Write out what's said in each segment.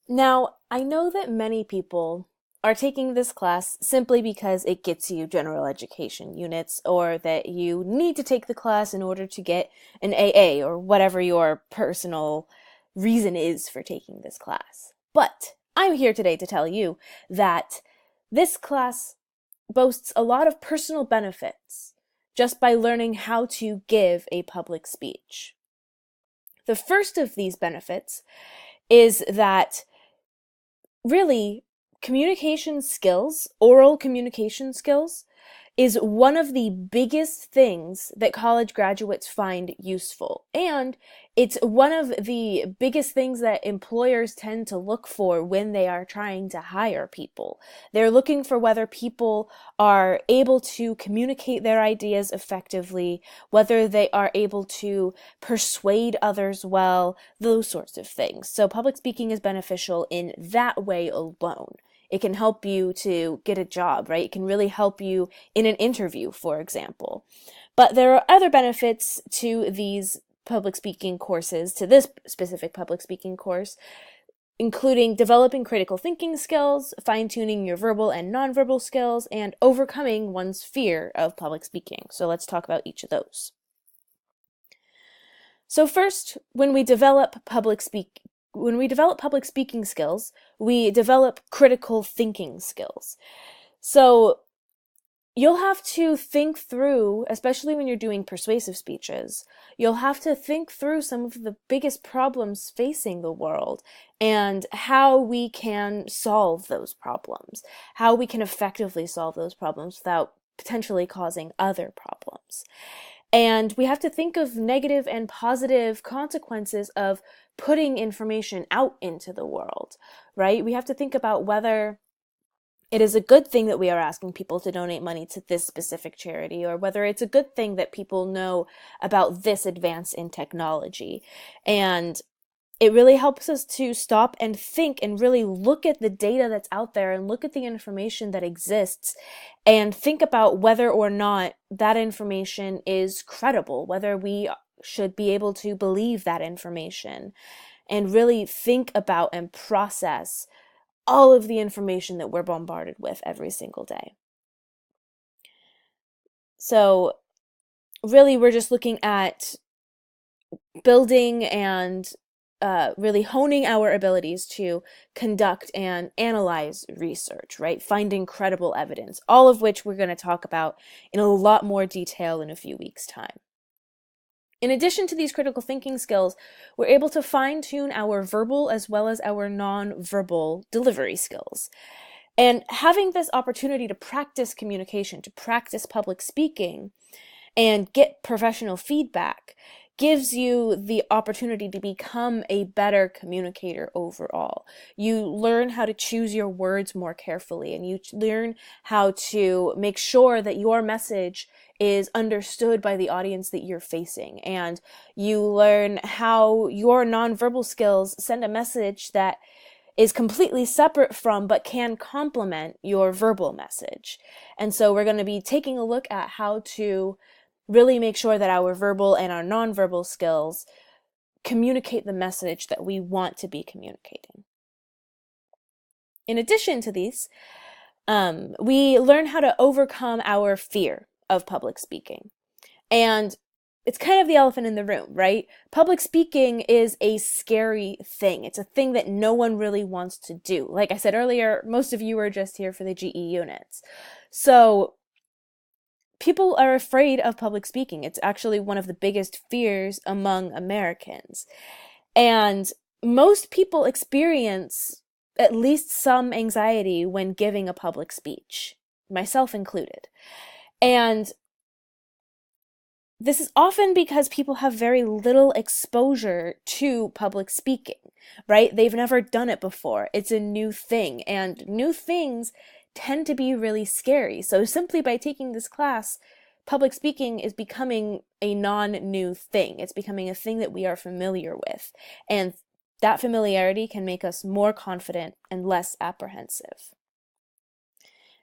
Now, I know that many people are taking this class simply because it gets you general education units, or that you need to take the class in order to get an AA, or whatever your personal reason is for taking this class. But I'm here today to tell you that this class boasts a lot of personal benefits just by learning how to give a public speech. The first of these benefits is that really communication skills, oral communication skills, is one of the biggest things that college graduates find useful. And it's one of the biggest things that employers tend to look for when they are trying to hire people. They're looking for whether people are able to communicate their ideas effectively, whether they are able to persuade others well, those sorts of things. So public speaking is beneficial in that way alone. It can help you to get a job, right? It can really help you in an interview, for example. But there are other benefits to these public speaking courses, to this specific public speaking course, including developing critical thinking skills, fine-tuning your verbal and nonverbal skills, and overcoming one's fear of public speaking. So let's talk about each of those. So first, when we develop public speaking skills, we develop critical thinking skills. So you'll have to think through, especially when you're doing persuasive speeches, you'll have to think through some of the biggest problems facing the world and how we can solve those problems, how we can effectively solve those problems without potentially causing other problems. And we have to think of negative and positive consequences of putting information out into the world, right? We have to think about whether it is a good thing that we are asking people to donate money to this specific charity, or whether it's a good thing that people know about this advance in technology. And it really helps us to stop and think and really look at the data that's out there and look at the information that exists and think about whether or not that information is credible, whether we should be able to believe that information, and really think about and process all of the information that we're bombarded with every single day. So really, we're just looking at building and really honing our abilities to conduct and analyze research, right? Finding credible evidence, all of which we're going to talk about in a lot more detail in a few weeks' time. In addition to these critical thinking skills, we're able to fine-tune our verbal as well as our non-verbal delivery skills. And having this opportunity to practice communication, to practice public speaking, and get professional feedback gives you the opportunity to become a better communicator overall. You learn how to choose your words more carefully, and you learn how to make sure that your message is understood by the audience that you're facing. And you learn how your nonverbal skills send a message that is completely separate from but can complement your verbal message. And so we're going to be taking a look at how to really make sure that our verbal and our nonverbal skills communicate the message that we want to be communicating. In addition to these, we learn how to overcome our fear of public speaking. And it's kind of the elephant in the room, right? Public speaking is a scary thing. It's a thing that no one really wants to do. Like I said earlier, most of you are just here for the GE units. So people are afraid of public speaking. It's actually one of the biggest fears among Americans. And most people experience at least some anxiety when giving a public speech, myself included. And this is often because people have very little exposure to public speaking, right? They've never done it before. It's a new thing, and new things tend to be really scary. So simply by taking this class, public speaking is becoming a non-new thing. It's becoming a thing that we are familiar with. And that familiarity can make us more confident and less apprehensive.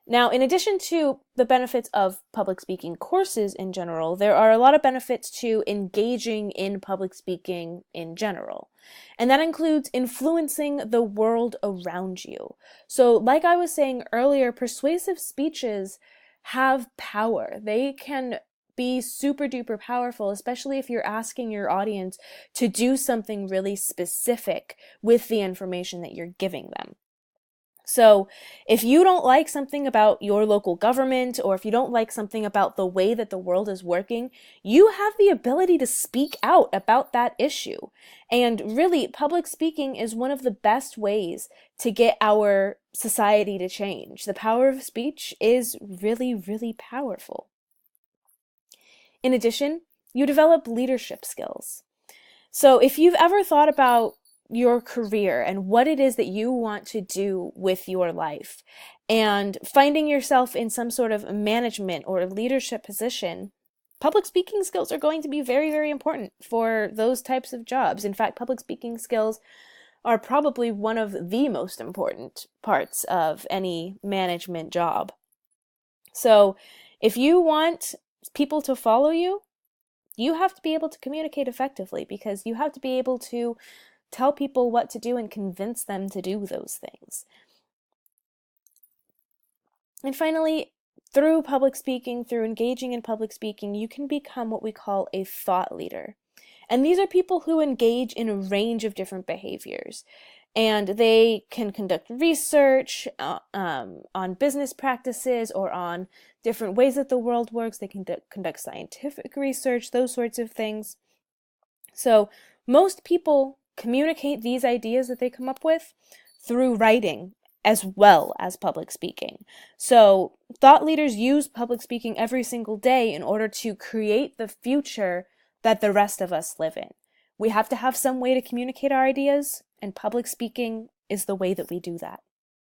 Now, in addition to the benefits of public speaking courses in general, there are a lot of benefits to engaging in public speaking in general. And that includes influencing the world around you. So, like I was saying earlier, persuasive speeches have power. They can be super duper powerful, especially if you're asking your audience to do something really specific with the information that you're giving them. So if you don't like something about your local government, or if you don't like something about the way that the world is working, you have the ability to speak out about that issue. And really, public speaking is one of the best ways to get our society to change. The power of speech is really, really powerful. In addition, you develop leadership skills. So if you've ever thought about your career and what it is that you want to do with your life, and finding yourself in some sort of management or leadership position, public speaking skills are going to be very, very important for those types of jobs. In fact, public speaking skills are probably one of the most important parts of any management job. So if you want people to follow you, you have to be able to communicate effectively, because you have to be able to tell people what to do and convince them to do those things. And finally, through public speaking, through engaging in public speaking, you can become what we call a thought leader. And these are people who engage in a range of different behaviors. And they can conduct research on business practices or on different ways that the world works. They can conduct scientific research, those sorts of things. So most people communicate these ideas that they come up with through writing as well as public speaking. So thought leaders use public speaking every single day in order to create the future that the rest of us live in. We have to have some way to communicate our ideas, and public speaking is the way that we do that.